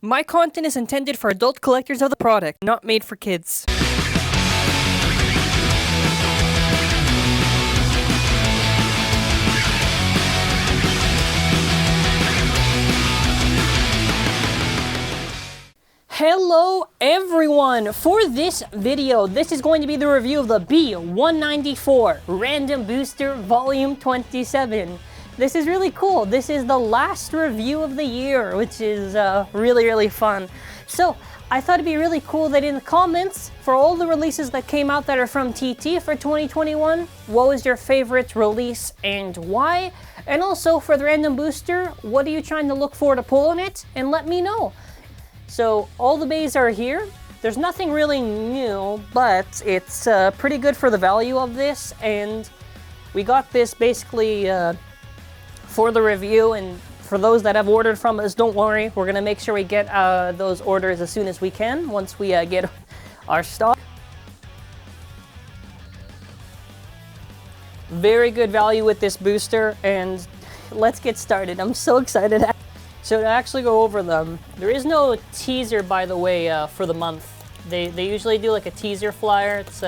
My content is intended for adult collectors of the product, not made for kids. Hello everyone! For this video, this is going to be the review of the B-194 Random Booster Volume 27. This is really cool. This is the last review of the year, which is really fun. So, I thought it'd be really cool that in the comments, for all the releases that came out that are from TT for 2021, what was your favorite release and why? And also, for the Random Booster, what are you trying to look for to pull on it? And let me know. So, all the bays are here. There's nothing really new, but it's pretty good for the value of this, and we got this basically for the review, and for those that have ordered from us, don't worry, we're gonna make sure we get those orders as soon as we can, once we get our stock. Very good value with this booster, and let's get started. I'm so excited. So to actually go over them, there is no teaser, by the way, for the month. They usually do like a teaser flyer. It's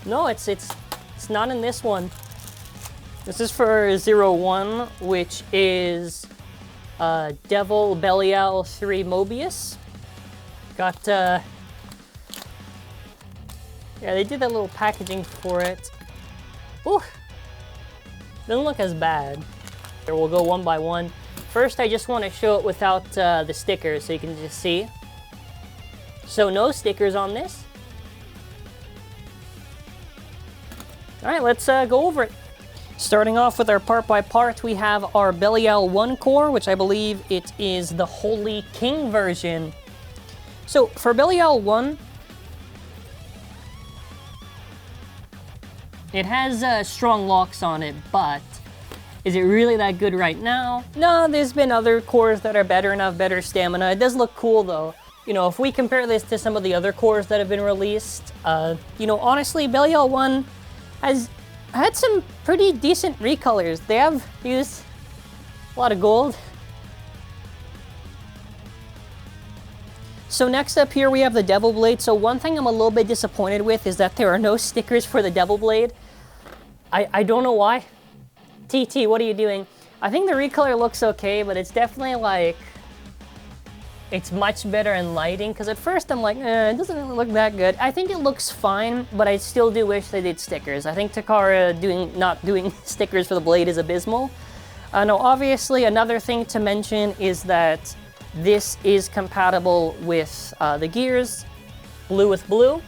no, it's not in this one. This is for 01, which is Devil Belial 3 Mobius. Got yeah, they did that little packaging for it. Ooh, doesn't look as bad. Here, we'll go one by one. First, I just want to show it without the stickers so you can just see. So no stickers on this. All right, let's go over it. Starting off with our part by part, we have our Belial 1 core, which I believe it is the Holy King version. So for Belial 1, it has strong locks on it, but is it really that good right now? No, there's been other cores that are better and have better stamina. It does look cool though. You know, if we compare this to some of the other cores that have been released, you know, honestly, Belial 1 has had some pretty decent recolors. They have used a lot of gold. So next up here we have the Devil Blade. So one thing I'm a little bit disappointed with is that there are no stickers for the Devil Blade. I don't know why. TT, what are you doing? I think the recolor looks okay, but it's definitely like, it's much better in lighting, because at first I'm like, it doesn't really look that good. I think it looks fine, but I still do wish they did stickers. I think Takara not doing stickers for the blade is abysmal. Now, obviously, another thing to mention is that this is compatible with the gears, blue with blue.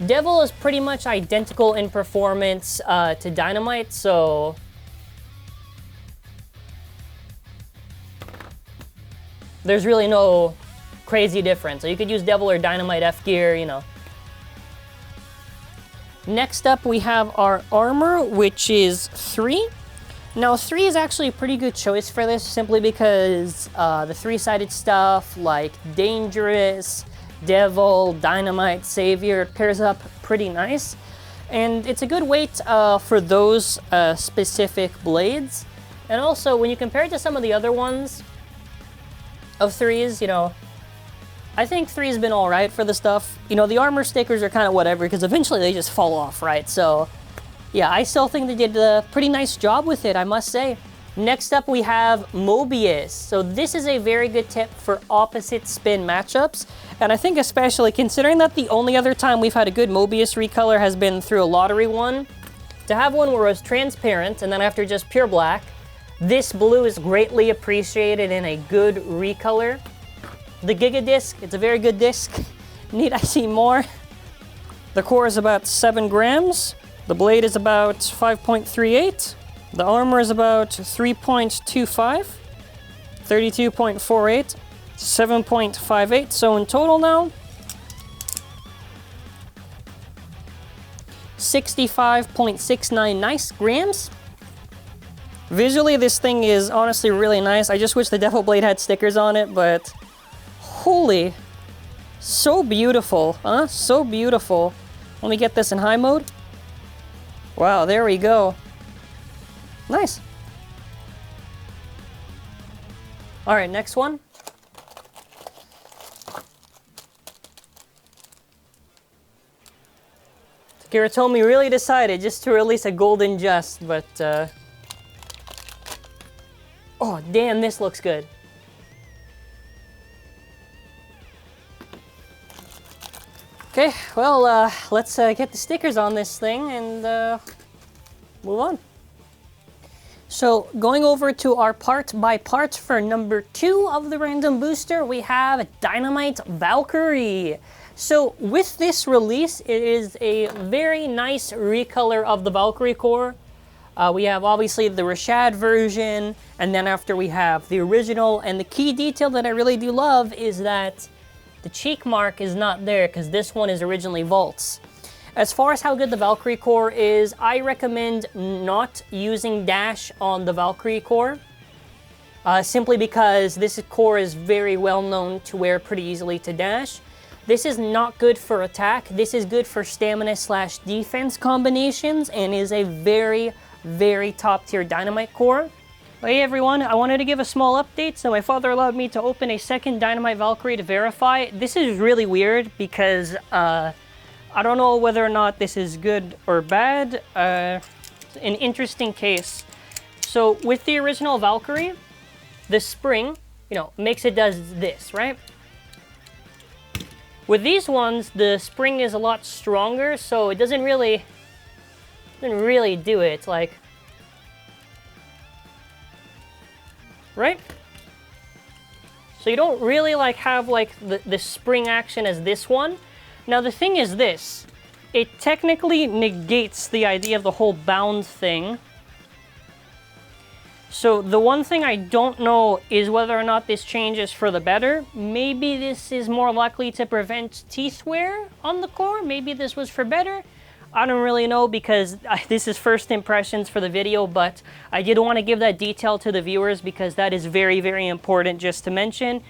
Devil is pretty much identical in performance to Dynamite, so there's really no crazy difference. So you could use Devil or Dynamite F gear, you know. Next up, we have our armor, which is 3. Now, 3 is actually a pretty good choice for this, simply because the 3-sided stuff like Dangerous, Devil, Dynamite, Savior, it pairs up pretty nice. And it's a good weight for those specific blades. And also, when you compare it to some of the other ones of 3s, you know, I think 3's been alright for the stuff. You know, the armor stickers are kind of whatever, because eventually they just fall off, right? So, yeah, I still think they did a pretty nice job with it, I must say. Next up, we have Mobius. So this is a very good tip for opposite spin matchups. And I think especially considering that the only other time we've had a good Mobius recolor has been through a lottery one, to have one where it was transparent and then after just pure black, this blue is greatly appreciated in a good recolor. The Giga disc, it's a very good disc. Need I see more? The core is about 7 grams. The blade is about 5.38. The armor is about 3.25. 32.48. 7.58. So in total now, 65.69 nice grams. Visually, this thing is honestly really nice. I just wish the Devil Blade had stickers on it, but holy, so beautiful, huh? So beautiful. Let me get this in high mode. Wow, there we go. Nice. All right, next one. Kiritomi really decided just to release a golden just, but oh damn, this looks good. Okay, well, let's get the stickers on this thing and move on. So, going over to our part by part for number 2 of the random booster, we have Dynamite Valkyrie. So, with this release, it is a very nice recolor of the Valkyrie core. We have obviously the Rashad version, and then after we have the original, and the key detail that I really do love is that the cheek mark is not there because this one is originally Vault's. As far as how good the Valkyrie core is, I recommend not using dash on the Valkyrie core. Simply because this core is very well known to wear pretty easily to dash. This is not good for attack. This is good for stamina / defense combinations and is a very, very top tier Dynamite core. Hey everyone, I wanted to give a small update. So my father allowed me to open a second Dynamite Valkyrie to verify. This is really weird because I don't know whether or not this is good or bad. An interesting case. So with the original Valkyrie, the spring, makes it does this, right? With these ones, the spring is a lot stronger, so it doesn't really do it. Like, right? So you don't really have the spring action as this one. Now the thing is this, it technically negates the idea of the whole bound thing. So the one thing I don't know is whether or not this changes for the better. Maybe this is more likely to prevent teeth wear on the core. Maybe this was for better. I don't really know because this is first impressions for the video, but I did want to give that detail to the viewers because that is very, very important just to mention.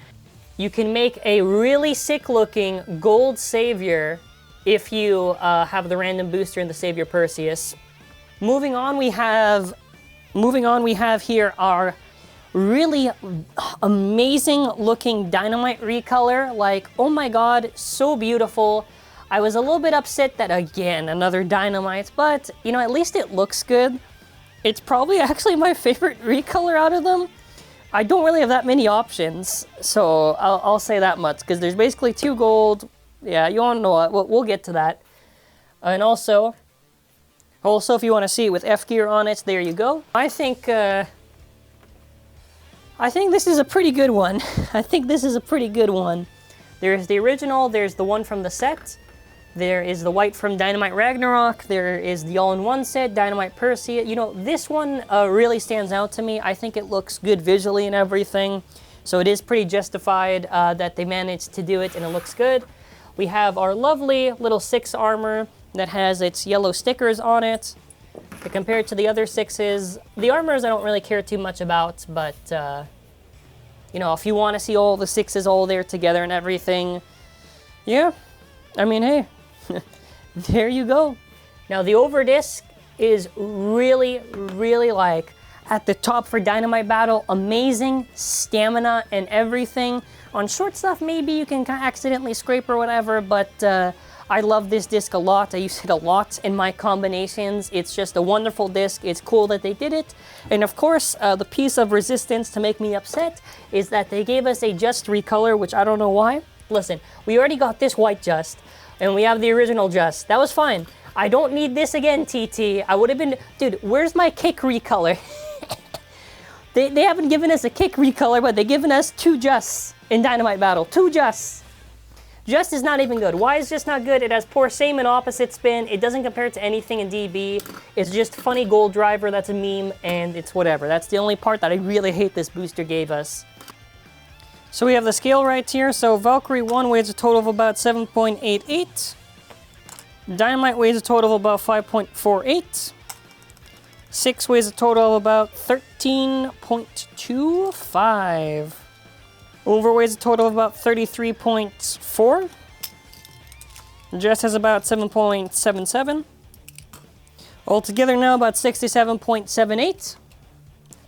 You can make a really sick looking gold savior if you have the random booster in the Savior Perseus. Moving on, we have here our really amazing looking Dynamite recolor. Like, oh my god, so beautiful. I was a little bit upset that, again, another Dynamite, but, at least it looks good. It's probably actually my favorite recolor out of them. I don't really have that many options, so I'll say that much, because there's basically 2 gold. Yeah, you want to know what, we'll get to that. And also, if you want to see it with F-Gear on it, there you go. I think this is a pretty good one. There's the original, there's the one from the set. There is the white from Dynamite Ragnarok. There is the all-in-one set, Dynamite Perseus. This one really stands out to me. I think it looks good visually and everything. So it is pretty justified that they managed to do it and it looks good. We have our lovely little 6 armor that has its yellow stickers on it. Compared to the other 6s, the armors I don't really care too much about, but if you want to see all the 6s all there together and everything, yeah, I mean, hey, there you go. Now the overdisc is really, really at the top for Dynamite Battle. Amazing stamina and everything. On short stuff, maybe you can accidentally scrape or whatever, but I love this disc a lot. I use it a lot in my combinations. It's just a wonderful disc. It's cool that they did it. And of course, the piece of resistance to make me upset is that they gave us a Just recolor, which I don't know why. Listen, we already got this white Just, and we have the original Just. That was fine. I don't need this again, TT. I would have been... Dude, where's my Kick recolor? They haven't given us a Kick recolor, but they've given us 2 Justs in Dynamite Battle. 2 Justs. Just is not even good. Why is Just not good? It has poor same and opposite spin. It doesn't compare to anything in DB. It's just funny gold driver that's a meme, and it's whatever. That's the only part that I really hate this booster gave us. So we have the scale right here. So Valkyrie 1 weighs a total of about 7.88. Dynamite weighs a total of about 5.48. 6 weighs a total of about 13.25. Overweights a total of about 33.4. Just has about 7.77. Altogether now about 67.78.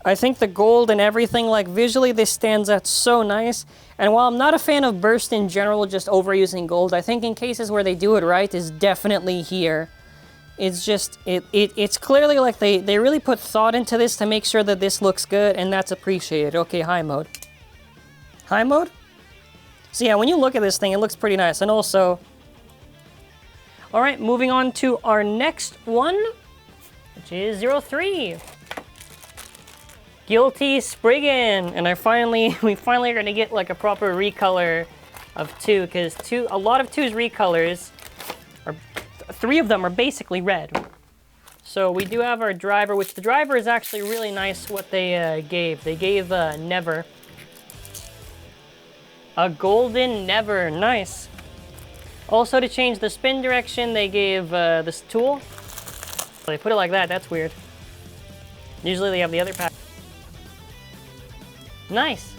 I think the gold and everything, visually this stands out so nice. And while I'm not a fan of burst in general, just overusing gold, I think in cases where they do it right is definitely here. It's just, it's clearly like they really put thought into this to make sure that this looks good, and that's appreciated. Okay, high mode. High mode? So yeah, when you look at this thing, it looks pretty nice. And also, all right, moving on to our next one, which is 03. Guilty Spriggan. And we finally are gonna get like a proper recolor of 2, because a lot of 2's recolors are, 3 of them are basically red. So we do have our driver, which the driver is actually really nice what they gave. They gave Never. A golden Never, nice. Also to change the spin direction, they gave this tool. They put it like that, that's weird. Usually they have the other pack. Nice.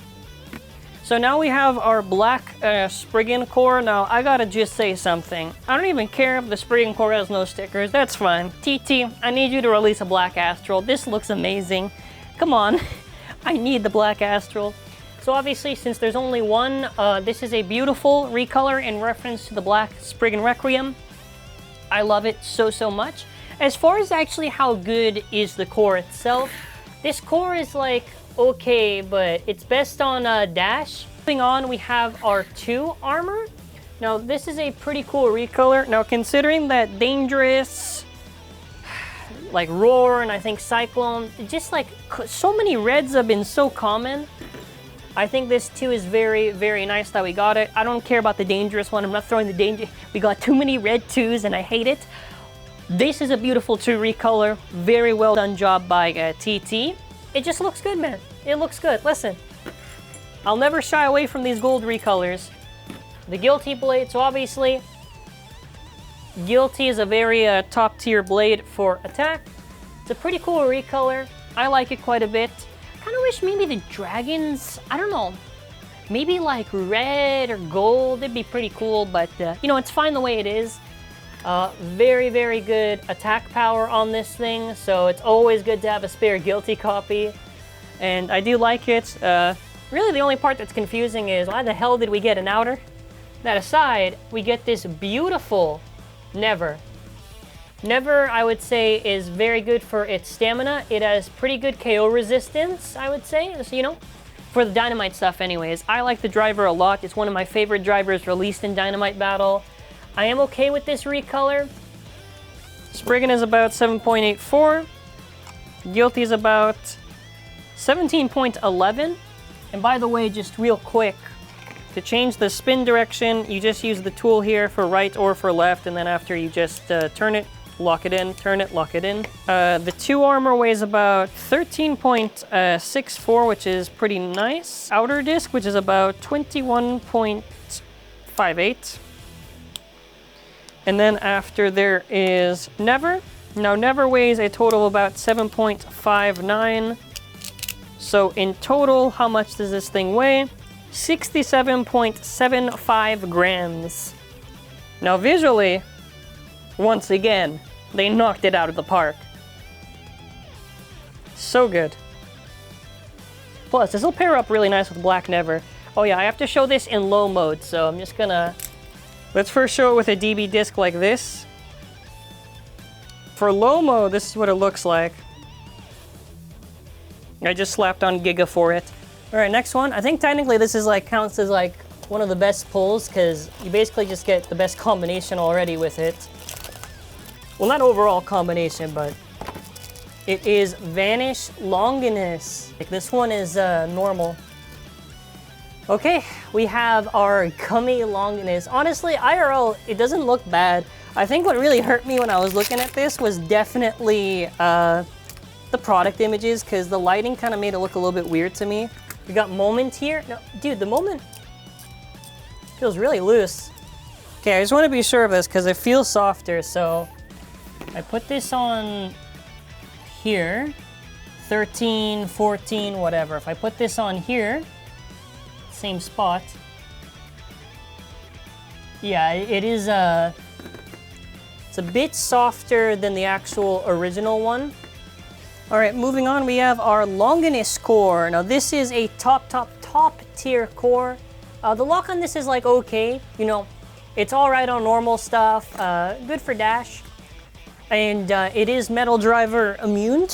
So now we have our black Spriggan core. Now, I gotta just say something. I don't even care if the Spriggan core has no stickers. That's fine. TT, I need you to release a black Astral. This looks amazing. Come on. I need the black Astral. So obviously, since there's only one, this is a beautiful recolor in reference to the black Spriggan Requiem. I love it so much. As far as actually how good is the core itself, this core is like, okay, but it's best on Dash. Moving on, we have our 2 armor. Now, this is a pretty cool recolor. Now, considering that Dangerous, like Roar, and I think Cyclone, just like so many reds have been so common. I think this 2 is very nice that we got it. I don't care about the Dangerous one. I'm not throwing the danger. We got too many red 2s and I hate it. This is a beautiful 2 recolor. Very well done job by TT. It just looks good, man. It looks good. Listen, I'll never shy away from these gold recolors. The Guilty Blade, so obviously, Guilty is a very top tier blade for attack. It's a pretty cool recolor. I like it quite a bit. Kind of wish maybe the dragons, I don't know, maybe like red or gold, it'd be pretty cool, but you know, it's fine the way it is. Very good attack power on this thing, so it's always good to have a spare Guilty copy, and I do like it. Really the only part that's confusing is why the hell did we get an outer? That aside, we get this beautiful Never. Never, I would say, is very good for its stamina. It has pretty good KO resistance, I would say, so, you know, for the Dynamite stuff anyways. I like the driver a lot. It's one of my favorite drivers released in Dynamite Battle. I am okay with this recolor. Spriggan is about 7.84. Guilty is about 17.11. And by the way, just real quick, to change the spin direction, you just use the tool here for right or for left, and then after you just turn it, lock it in, turn it, lock it in. The 2 armor weighs about 13.64, which is pretty nice. Outer disc, which is about 21.58. And then after there is Never. Now Never weighs a total of about 7.59. So in total, how much does this thing weigh? 67.75 grams. Now visually, once again, they knocked it out of the park. So good. Plus, this will pair up really nice with Black Never. Oh yeah, I have to show this in low mode, so I'm just gonna... Let's first show it with a DB disc like this. For low mode, this is what it looks like. I just slapped on Giga for it. All right, next one. I think technically this is like counts as like one of the best pulls because you basically just get the best combination already with it. Well, not overall combination, but it is Vanish Longinus. Like this one is normal. Okay, we have our Gummy Longinus. Honestly, IRL, it doesn't look bad. I think what really hurt me when I was looking at this was definitely the product images, because the lighting kind of made it look a little bit weird to me. We got Moment here. No, dude, the Moment feels really loose. Okay, I just want to be sure of this because it feels softer, so I put this on here, 13, 14, whatever. If I put this on here, same spot. Yeah, it is it's a bit softer than the actual original one. All right, moving on, we have our Longinus core. Now this is a top tier core. The lock on this is like okay, you know, it's all right on normal stuff, good for dash. And it is Metal Driver immune.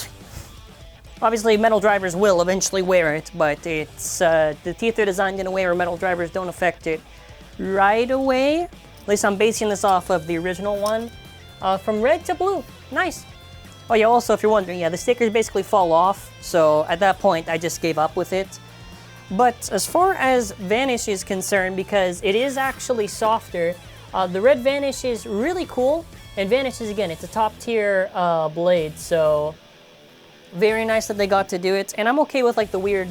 Obviously, Metal Drivers will eventually wear it, but it's the teeth are designed in a way where Metal Drivers don't affect it right away. At least I'm basing this off of the original one. From red to blue. Nice. Oh yeah, also if you're wondering, yeah, the stickers basically fall off, so at that point I just gave up with it. But as far as Vanish is concerned, because it is actually softer, the red Vanish is really cool, and Vanish is, again, it's a top tier blade, so very nice that they got to do it. And I'm okay with like the weird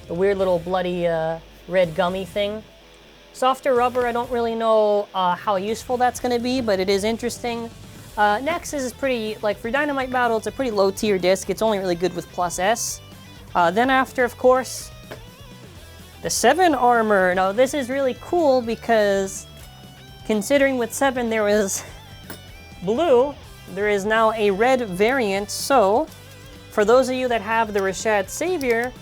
little bloody red gummy thing. Softer rubber, I don't really know how useful that's going to be, but it is interesting. Nexus is pretty, like for Dynamite Battle, it's a pretty low tier disc. It's only really good with plus S. Then after, of course, the 7 armor. Now this is really cool because considering with 7 there was blue, there is now a red variant. So for those of you that have the Rashad Savior,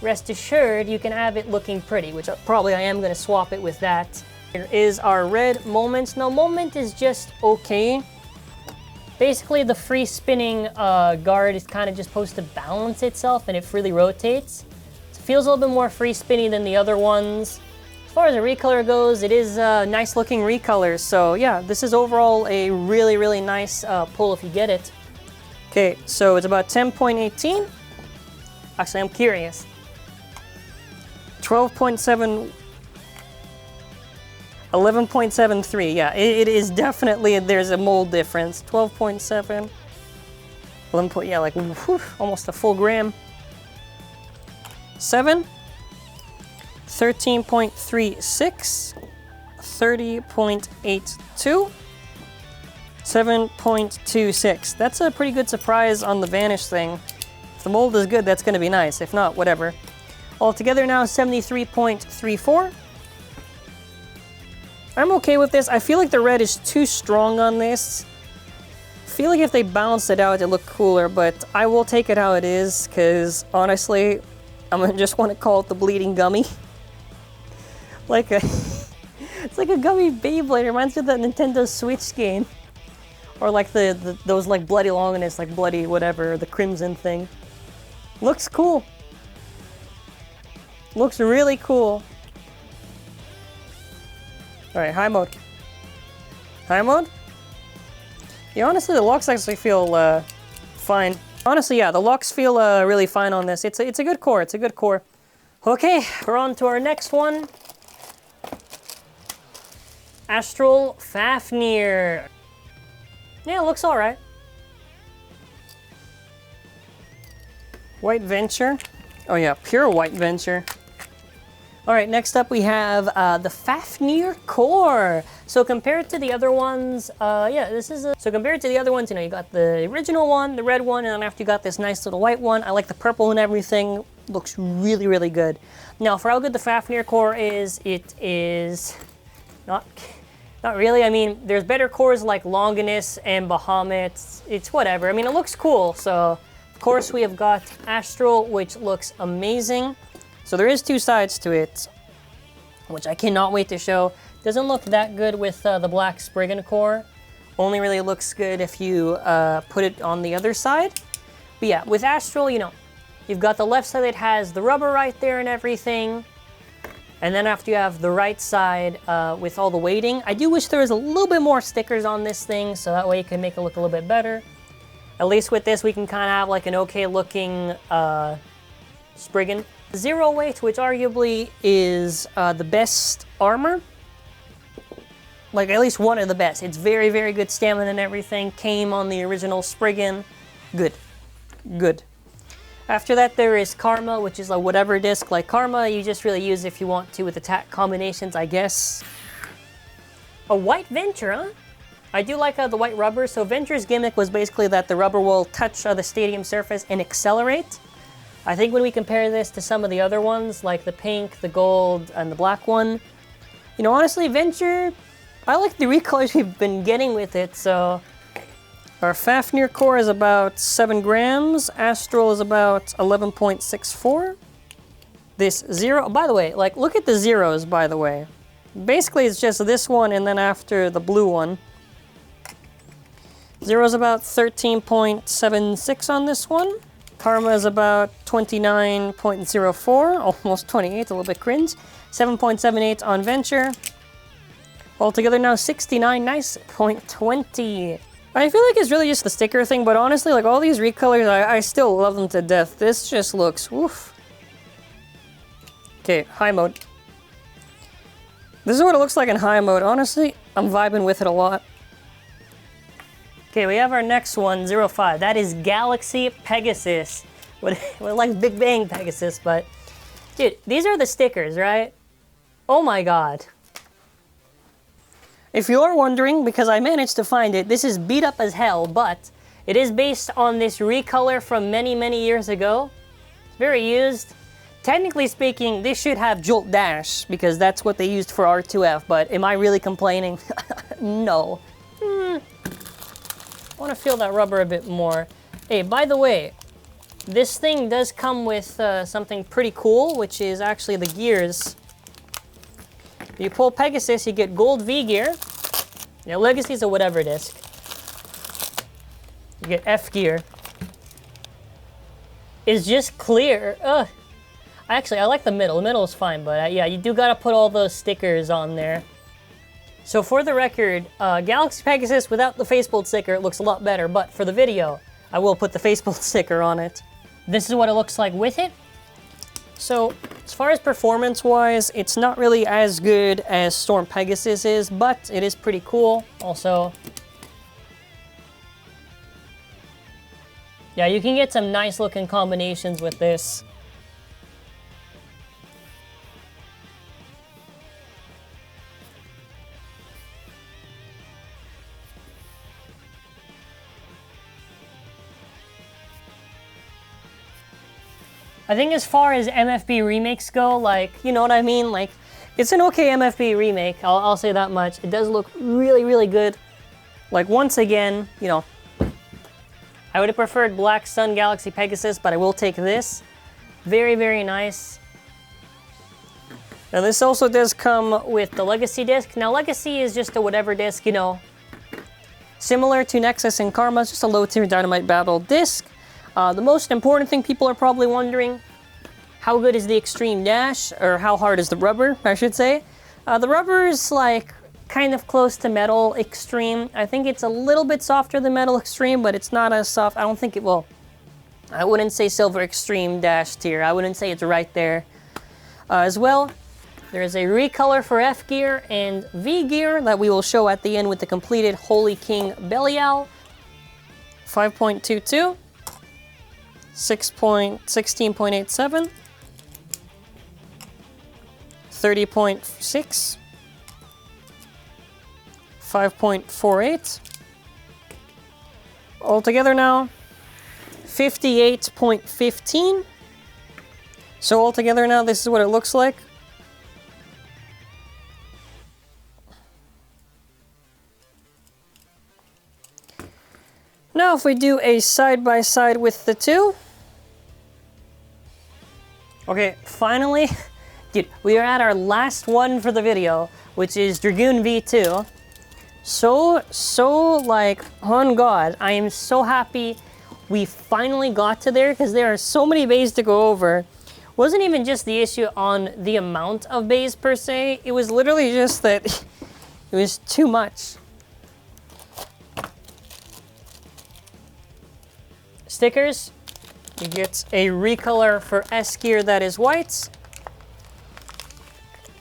rest assured you can have it looking pretty, which probably I am going to swap it with that. Here is our red Moment. Now Moment is just okay. Basically the free spinning guard is kind of just supposed to balance itself and it freely rotates. It feels a little bit more free spinny than the other ones. As far as the recolor goes, it is a nice looking recolor. So yeah, this is overall a really, really nice pull if you get it. Okay, so it's about 10.18. Actually, I'm curious. 12.7, 11.73, yeah, it is definitely, there's a mold difference. 12.7, 11 yeah, like whew, almost a full gram. 7, 13.36, 30.82, 7.26. That's a pretty good surprise on the Vanish thing. If the mold is good, that's going to be nice. If not, whatever. Altogether now, 73.34. I'm okay with this. I feel like the red is too strong on this. I feel like if they balanced it out, it'd look cooler, but I will take it how it is, because honestly, I'm gonna just want to call it the Bleeding Gummy. Like a... it's like a gummy Beyblade. It reminds me of that Nintendo Switch game. Or like those like Bloody Longinus, like Bloody whatever, the Crimson thing. Looks cool. Looks really cool. Alright, high mode. High mode? Yeah, honestly, the locks actually feel fine. Honestly, yeah, the locks feel really fine on this. It's a good core. It's a good core. Okay, we're on to our next one. Astral Fafnir. Yeah, it looks alright. White Venture. Oh yeah, pure White Venture. All right, next up we have the Fafnir core. So compared to the other ones, yeah, this is so compared to the other ones, you know, you got the original one, the red one, and then after you got this nice little white one. I like the purple and everything. Looks really, really good. Now, for how good the Fafnir core is, it is not really. I mean, there's better cores like Longinus and Bahamut. It's whatever. I mean, it looks cool. So, of course, we have got Astral, which looks amazing. So there is 2 sides to it, which I cannot wait to show. Doesn't look that good with the black Spriggan core. Only really looks good if you put it on the other side. But yeah, with Astral, you know, you've got the left side that has the rubber right there and everything. And then after you have the right side with all the weighting. I do wish there was a little bit more stickers on this thing, so that way you can make it look a little bit better. At least with this, we can kind of have like an okay looking Spriggan. 0 weight, which arguably is the best armor. Like, at least one of the best. It's very, very good stamina and everything. Came on the original Spriggan. Good. Good. After that, there is Karma, which is a whatever disc. Like Karma, you just really use if you want to with attack combinations, I guess. A White Venture, huh? I do like the white rubber. So Venture's gimmick was basically that the rubber will touch the stadium surface and accelerate. I think when we compare this to some of the other ones, like the pink, the gold, and the black one, you know, honestly, Venture, I like the recolors we've been getting with it, so... Our Fafnir core is about 7 grams, Astral is about 11.64. This 0, by the way, like, look at the zeros, by the way. Basically, it's just this one, and then after the blue one. Zero's about 13.76 on this one. Karma is about 29.04, almost 28, a little bit cringe. 7.78 on Venture. Altogether now 69, nice, 0.20. I feel like it's really just the sticker thing, but honestly, like all these recolors, I still love them to death. This just looks, woof. Okay, high mode. This is what it looks like in high mode. Honestly, I'm vibing with it a lot. Okay, we have our next one, 05. That is Galaxy Pegasus. What like Big Bang Pegasus, but dude, these are the stickers, right? Oh my god. If you're wondering, because I managed to find it, this is beat up as hell, but it is based on this recolor from many, many years ago. It's very used. Technically speaking, this should have Jolt Dash, because that's what they used for R2F, but am I really complaining? No. I want to feel that rubber a bit more. Hey, by the way, this thing does come with something pretty cool, which is actually the gears. You pull Pegasus, you get gold V gear. Now, Legacy's a whatever disc. You get F gear. It's just clear. Ugh. Actually, I like the middle. The middle is fine, but yeah, you do gotta put all those stickers on there. So for the record, Galaxy Pegasus without the faceplate sticker looks a lot better, but for the video, I will put the faceplate sticker on it. This is what it looks like with it. So, as far as performance-wise, it's not really as good as Storm Pegasus is, but it is pretty cool. Also, yeah, you can get some nice-looking combinations with this. I think as far as MFB remakes go, like, you know what I mean? Like, it's an okay MFB remake, I'll say that much. It does look really, really good. Like, once again, you know, I would have preferred Black Sun Galaxy Pegasus, but I will take this. Very, very nice. Now, this also does come with the Legacy disc. Now, Legacy is just a whatever disc, you know. Similar to Nexus and Karma, it's just a low-tier Dynamite Battle disc. The most important thing people are probably wondering, how good is the Xtreme Dash, or how hard is the rubber, I should say. The rubber is like kind of close to Metal Xtreme. I think it's a little bit softer than Metal Xtreme, but it's not as soft. I don't think it will. I wouldn't say Silver Xtreme Dash tier. I wouldn't say it's right there. As well, there is a recolor for F gear and V gear that we will show at the end with the completed Holy King Belial. 5.22. 16.87, 30.6, 5.48. Altogether now, 58.15. So altogether now, this is what it looks like. Now if we do a side-by-side with the two. Okay, finally, dude, we are at our last one for the video, which is Dragoon V2. So, like, on God, I am so happy we finally got to there, because there are so many bays to go over. Wasn't even just the issue on the amount of bays per se, it was literally just that it was too much. Stickers. You get a recolor for S gear that is white.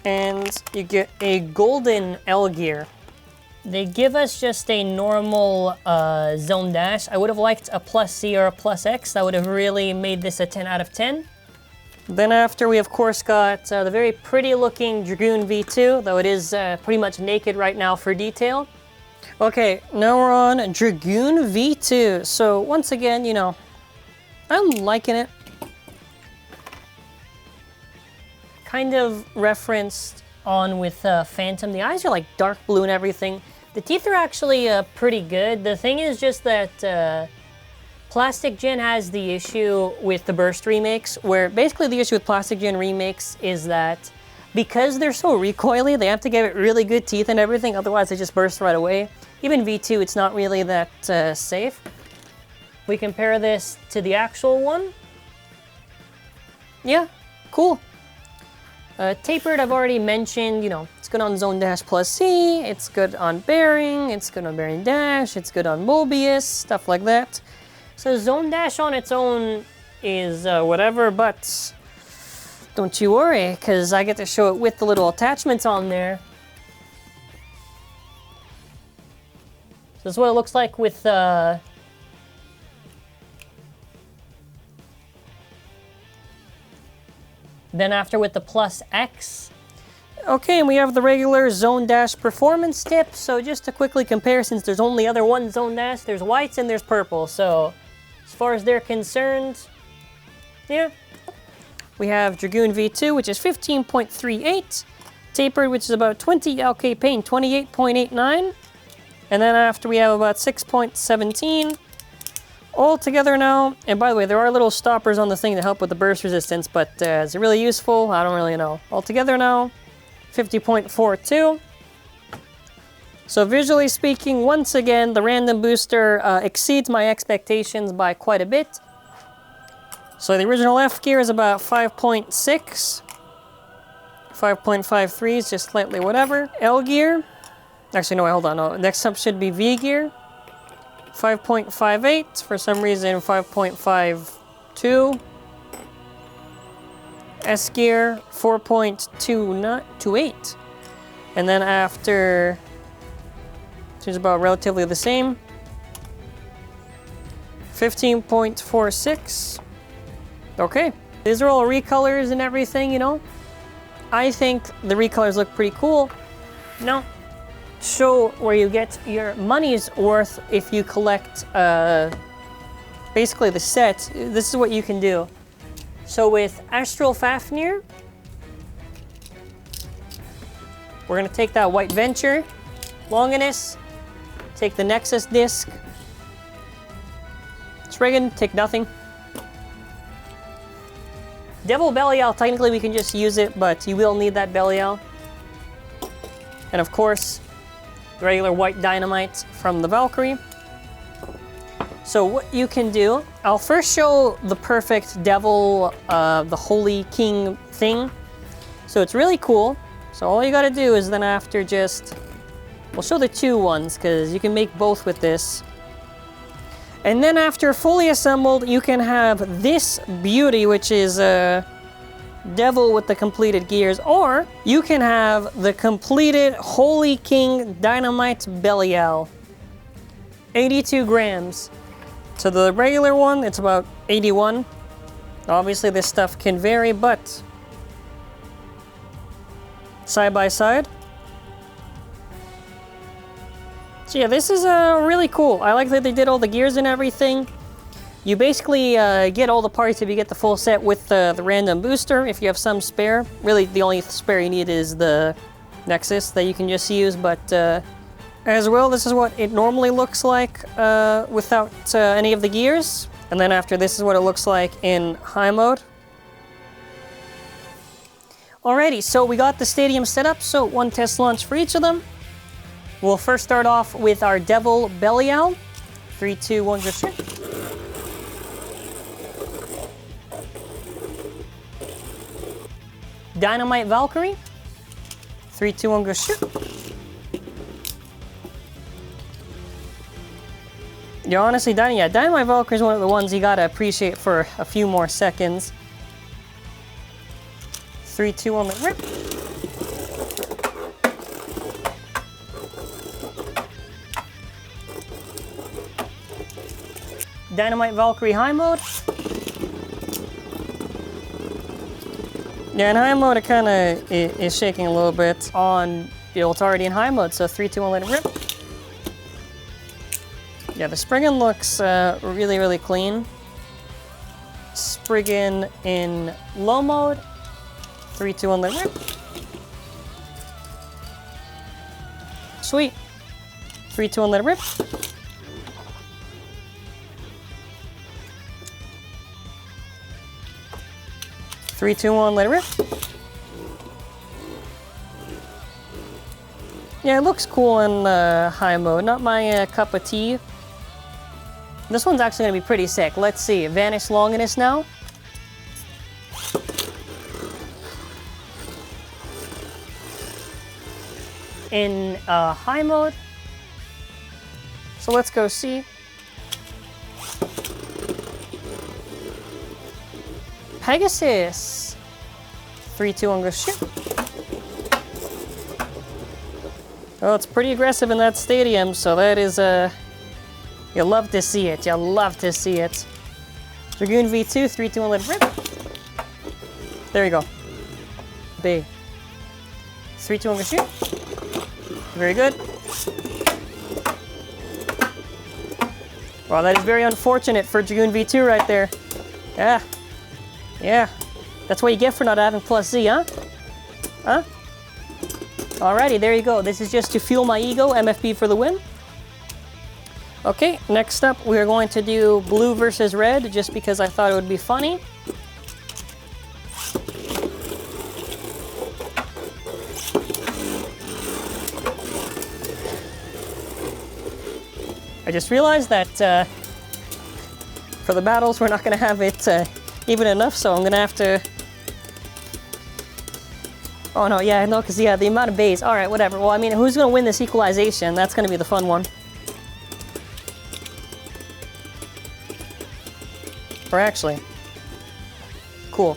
And you get a golden L gear. They give us just a normal zone dash. I would have liked a plus C or a plus X. That would have really made this a 10 out of 10. Then after we of course got the very pretty looking Dragoon V2, though it is pretty much naked right now for detail. Okay, now we're on Dragoon V2. So once again, you know, I'm liking it. Kind of referenced on with Phantom. The eyes are like dark blue and everything. The teeth are actually pretty good. The thing is just that Plastic Gen has the issue with the burst remakes, where basically the issue with Plastic Gen remakes is that because they're so recoily, they have to give it really good teeth and everything, otherwise they just burst right away. Even V2, it's not really that safe. We compare this to the actual one. Yeah, cool. Tapered, I've already mentioned, you know, it's good on Zone Dash plus C, it's good on Bearing, it's good on Bearing Dash, it's good on Mobius, stuff like that. So Zone Dash on its own is whatever, but don't you worry, because I get to show it with the little attachments on there. This is what it looks like with then after with the Plus X. Okay, and we have the regular Zone Dash performance tip. So just to quickly compare, since there's only other one Zone Dash, there's whites and there's purple. So as far as they're concerned, yeah. We have Dragoon V2, which is 15.38. Tapered, which is about 20. Okay, Pain, 28.89. And then after we have about 6.17. All together now. And by the way, there are little stoppers on the thing to help with the burst resistance, but is it really useful? I don't really know. All together now, 50.42. So visually speaking, once again, the random booster exceeds my expectations by quite a bit. So the original F gear is about 5.6. 5.53 is just slightly whatever. L gear, actually no, wait, hold on. No, next up should be V gear. 5.58, for some reason 5.52. S gear, 4.28. And then after, which is about relatively the same, 15.46. Okay, these are all recolors and everything, you know. I think the recolors look pretty cool. Now, show where you get your money's worth if you collect basically the set. This is what you can do. So with Astral Fafnir, we're gonna take that White Venture, Longinus, take the Nexus disc, Spriggan, take nothing. Devil Belial, technically we can just use it, but you will need that Belial. And of course, the regular white Dynamite from the Valkyrie. So what you can do, I'll first show the perfect Devil, the Holy King thing. So it's really cool. So all you gotta do is then after just, we'll show the two ones, because you can make both with this. And then after fully assembled, you can have this beauty, which is a Devil with the completed gears, or you can have the completed Holy King Dynamite Belial. 82 grams. So the regular one, it's about 81. Obviously this stuff can vary, but side by side. So yeah, this is really cool. I like that they did all the gears and everything. You basically get all the parts if you get the full set with the random booster, if you have some spare. Really, the only spare you need is the Nexus that you can just use, but as well, this is what it normally looks like without any of the gears. And then after, this is what it looks like in high mode. Alrighty, so we got the stadium set up, so one test launch for each of them. We'll first start off with our Devil Belial. 3, 2, 1, go shoot. Dynamite Valkyrie. 3, 2, 1, go shoot. Yeah, honestly, Dynamite Valkyrie is one of the ones you gotta appreciate for a few more seconds. 3, 2, 1, let rip. Dynamite Valkyrie high mode. Yeah, in high mode it kind of is shaking a little bit. On, it's already in high mode, so 3, 2, 1, let it rip. Yeah, the Spriggan looks really, really clean. Spriggan in low mode. 3, 2, 1, let it rip. Sweet. 3, 2, 1, let it rip. Three, two, one, let it rip. Yeah, it looks cool in high mode. Not my cup of tea. This one's actually going to be pretty sick. Let's see. Vanish Longinus now. In high mode. So let's go see. Pegasis. 3-2 on go shoot. Well, it's pretty aggressive in that stadium, so that is you love to see it. You love to see it. Dragoon V2, 3-2 on let rip. There you go. B. 3-2 on go shoot. Very good. Wow, that is very unfortunate for Dragoon V2 right there. Yeah. Yeah. That's what you get for not having plus Z, huh? Huh? Alrighty, there you go. This is just to fuel my ego. MFB for the win. Okay, next up we are going to do blue versus red, just because I thought it would be funny. I just realized that for the battles we're not going to have it even enough, so I'm going to have to... Oh no, yeah, no, because yeah, the amount of bays. Alright, whatever. Well, I mean, who's going to win this equalization? That's going to be the fun one. Or actually... Cool.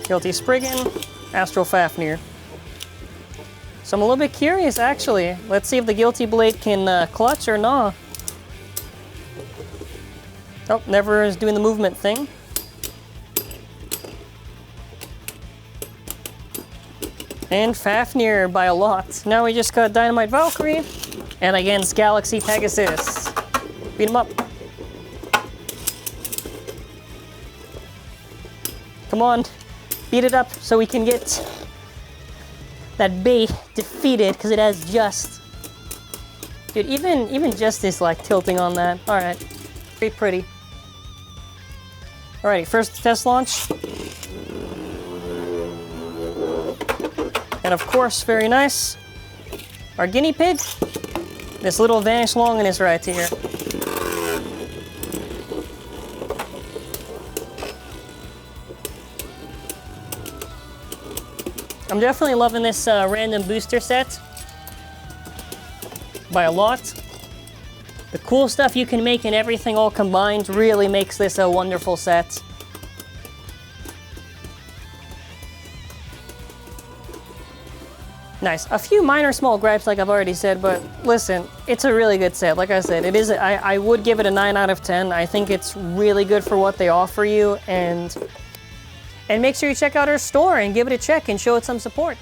Guilty Spriggan, Astral Fafnir. So I'm a little bit curious, actually. Let's see if the Guilty Blade can clutch or not. Oh, never is doing the movement thing. And Fafnir by a lot. Now we just got Dynamite Valkyrie. And against Galaxy Pegasus. Beat him up. Come on. Beat it up so we can get that bait defeated, because it has just... Dude, even just this like tilting on that. Alright. Pretty. Alrighty, first test launch. And of course, very nice, our guinea pig, this little Vanish Longinus right here. I'm definitely loving this random booster set by a lot. The cool stuff you can make and everything all combined really makes this a wonderful set. Nice. A few minor small gripes, like I've already said, but listen, it's a really good set. Like I said, it is. I would give it a 9 out of 10. I think it's really good for what they offer you, and make sure you check out our store and give it a check and show it some support.